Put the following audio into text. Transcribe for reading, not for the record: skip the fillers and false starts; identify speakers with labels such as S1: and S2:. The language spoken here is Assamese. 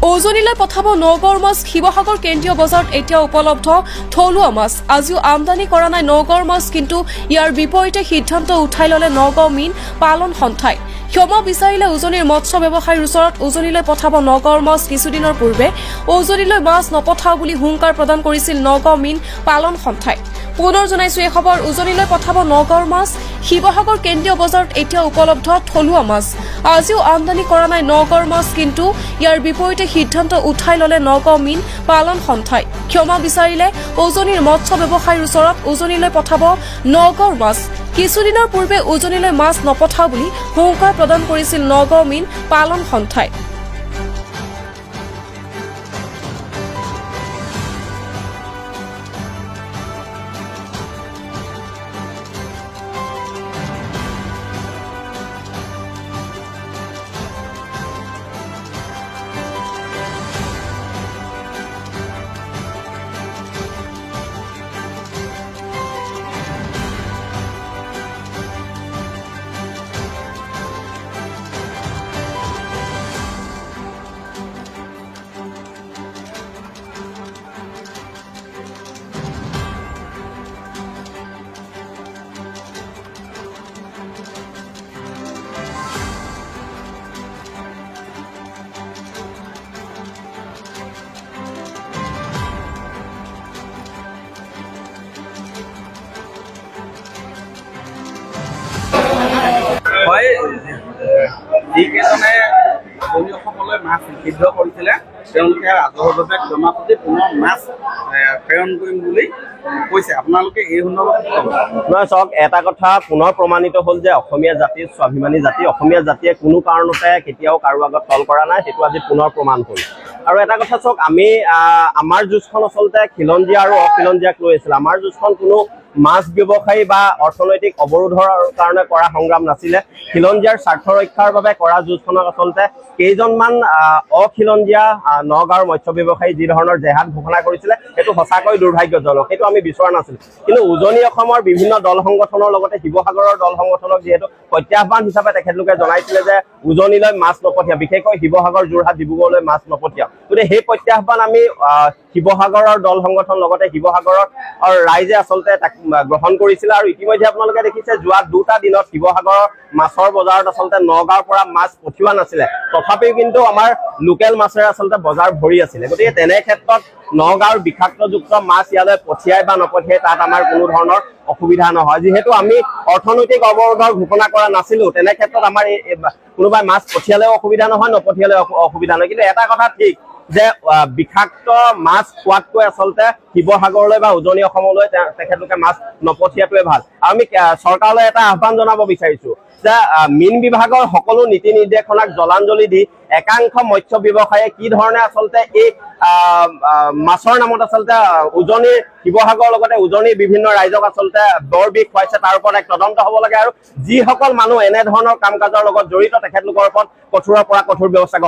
S1: উজনিলৈ পঠাব নগাঁৱৰ মাছ। শিৱসাগৰ কেন্দ্ৰীয় বজাৰত এতিয়া উপলব্ধ থলুৱা মাছ। আজিও আমদানি কৰা নাই নগাঁৱৰ মাছ, কিন্তু ইয়াৰ বিপৰীতে সিদ্ধান্ত উঠাই ল'লে নগাঁও মীন পালন সন্থাই। ক্ষমা বিচাৰিলে উজনিৰ মৎস্য ব্যৱসায়ীৰ ওচৰত। উজনিলৈ পঠাব নগাঁৱৰ মাছ। কিছুদিনৰ পূৰ্বে উজনিলৈ মাছ নপঠাও বুলি হুংকাৰ প্ৰদান কৰিছিল নগাঁও মীন পালন সন্থাই। পুনৰ জনাইছো এই খবৰ, উজনিলৈ পঠাব নগাঁৱৰ মাছ। শিৱসাগৰ কেন্দ্ৰীয় বজাৰত এতিয়া উপলব্ধ থলুৱা মাছ। আজিও আমদানি কৰা নাই নগাঁৱৰ মাছ, কিন্তু ইয়াৰ বিপৰীতে সিদ্ধান্ত উঠাই ল'লে নগাঁও মীন পালন সন্থাই। ক্ষমা বিচাৰিলে উজনিৰ মৎস্য ব্যৱসায়ীৰ ওচৰত। উজনিলৈ পঠাব নগাঁৱৰ মাছ। কিছুদিনৰ পূৰ্বে উজনিলৈ মাছ নপঠাও বুলি হুংকাৰ প্ৰদান কৰিছিল নগাঁও মীন পালন সন্থাই।
S2: যিকেইজনে উজনিসকলে মাছ নিষিদ্ধ কৰিছিলে তেওঁলোকে ৰাজহুৱাভাৱে ক্ষমা খুজি পুনৰ মাছ প্ৰেৰণ কৰিম বুলি কৈছে। আপোনালোকে এই সন্দৰ্ভত কি ক'ব?
S3: নহয়, চাওক, এটা কথা পুনৰ প্ৰমাণিত হ'ল যে অসমীয়া জাতিৰ স্বাভিমানী জাতি, অসমীয়া জাতিয়ে কোনো কাৰণতে কেতিয়াও কাৰো আগত তল কৰা নাই। সেইটো আজি পুনৰ প্ৰমাণ হ'ল। আৰু এটা কথা চাওক, আমি আমাৰ যুঁজখন আচলতে খিলঞ্জীয়া আৰু অখিলঞ্জীয়াক লৈ আছিলে। আমাৰ যুঁজখন কোনো মাছ ব্যৱসায়ী বা অৰ্থনৈতিক অৱৰোধৰ কাৰণে কৰা সংগ্ৰাম নাছিলে। খিলঞ্জীয়াৰ স্বাৰ্থ ৰক্ষাৰ বাবে কৰা যুঁজখনক আচলতে কেইজনমান অখিলঞ্জীয়া নগাঁৱৰ মৎস্য ব্যৱসায়ী যি ধৰণৰ জেহাদ ঘোষণা কৰিছিলে, সেইটো সঁচাকৈ দুৰ্ভাগ্যজনক। সেইটো আমি বিচৰা নাছিলো। কিন্তু উজনি অসমৰ বিভিন্ন দল সংগঠনৰ লগতে শিৱসাগৰৰ দল সংগঠনক যিহেতু প্ৰত্যাহ্বান হিচাপে তেখেতলোকে জনাইছিলে যে উজনিলৈ মাছ নপঠিয়া, বিশেষকৈ শিৱসাগৰ, যোৰহাট, ডিব্ৰুগড়লৈ মাছ নপঠিয়া। গতিকে সেই প্ৰত্যাহ্বান আমি শিৱসাগৰৰ দল সংগঠন লগতে শিৱসাগৰৰ ৰাইজে আচলতে তাক গ্ৰহণ কৰিছিলে। আৰু ইতিমধ্যে আপোনালোকে দেখিছে যোৱা 2টা দিনত শিৱসাগৰৰ মাছৰ বজাৰত আচলতে নগাঁৱৰ পৰা মাছ পঠিওৱা নাছিলে, তথাপিও কিন্তু আমাৰ লোকেল মাছেৰে আচলতে বজাৰ ভৰি আছিলে। গতিকে তেনে ক্ষেত্ৰত নগাঁৱৰ বিষাক্তযুক্ত মাছ ইয়ালৈ পঠিয়াই বা নপঠিয়াই তাত আমাৰ কোনো ধৰণৰ অসুবিধা নহয়। যিহেতু আমি অৰ্থনৈতিক অৱৰোধৰ ঘোষণা কৰা নাছিলো, তেনে ক্ষেত্ৰত আমাৰ কোনোবাই মাছ পঠিয়ালেও অসুবিধা নহয়, নপঠিয়ালেও অসুবিধা নহয়। কিন্তু এটা কথা ঠিক যে বিষাক্ত মাছ খোৱাতকৈ আচলতে শিৱসাগৰলৈ বা উজনি অসমলৈ তেখেতলোকে মাছ নপঠিয়াটোৱে ভাল। আৰু আমি চৰকাৰলৈ এটা আহ্বান জনাব বিচাৰিছো যে মীন বিভাগৰ সকলো নীতি নিৰ্দেশনাক জলাঞ্জলি দি একাংশ মৎস্য ব্যৱসায়ীয়ে কি ধৰণে আচলতে এই মাছৰ নামত আচলতে উজনিৰ শিৱসাগৰৰ লগতে উজনিৰ বিভিন্ন ৰাইজক আচলতে বৰ বিষ খুৱাইছে, তাৰ ওপৰত এক তদন্ত হ'ব লাগে। আৰু যিসকল মানুহ এনেধৰণৰ কাম কাজৰ লগত জড়িত তেখেতলোকৰ ওপৰত কঠোৰৰ পৰা কঠোৰ ব্যৱস্থা